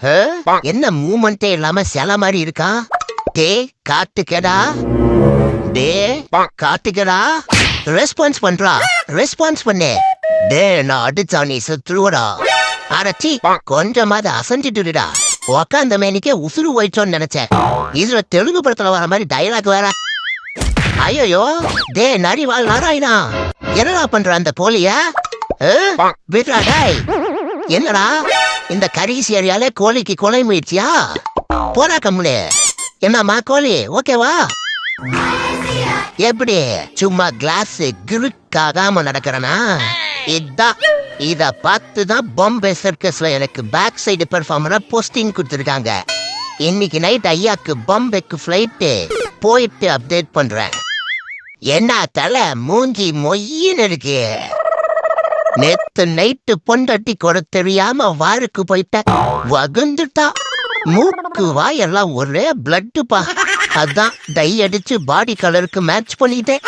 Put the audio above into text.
ஹே, என்ன மூமெண்டே இல்லாம சில மாதிரி இருக்கா? டே காட்டுக்கடா, டே காட்டுக்கடா, ரெஸ்பான்ஸ் பண்றா, ரெஸ்பான்ஸ் பண்ணு. டே நான் அடிச்சா நீ செத்துருவடா. அரச்சி கொஞ்சமாவது அசஞ்சிட்டுடா. உக்காந்த மேனிக்கே உசுறு போயிட்டோன்னு நினைச்சேன். இதுல தெலுங்கு படத்துல வர மாதிரி டைலாக் வேற. ஐயோ டே நரிவாள் நாராயணா, என்னடா பண்ற அந்த போலிய? விட்ரா டேய். என்னடா இந்த கரிசி ஏரியால கோழிக்கு கொலை முயற்சியா? போடா கம்முனு. என்னம்மா கோழி ஓகேவா? எப்படி சும்மா கிளாஸ் கிருக்காகாம நடக்கிறனா? இத பார்த்துதான் பாம்பே சர்க்கஸ்ல எனக்கு பேக் சைடு பெர்ஃபார்மரா போஸ்டிங் கொடுத்துருக்காங்க. இன்னைக்கு நைட் ஐயாக்கு பாம்பேக்கு ஃபிளைட்டு போயிட்டு அப்டேட் பண்றேன். என்ன தலை மூஞ்சி மொய்யின்னு இருக்கு. நேத்து நைட்டு பொண்டட்டி கொட தெரியாம வாருக்கு போயிட்ட வகுந்துட்டா. மூக்கு வாயெல்லாம் ஒரே பிளட்டுப்பா. அதான் டை அடிச்சு பாடி கலருக்கு மேட்ச் பண்ணிட்டேன்.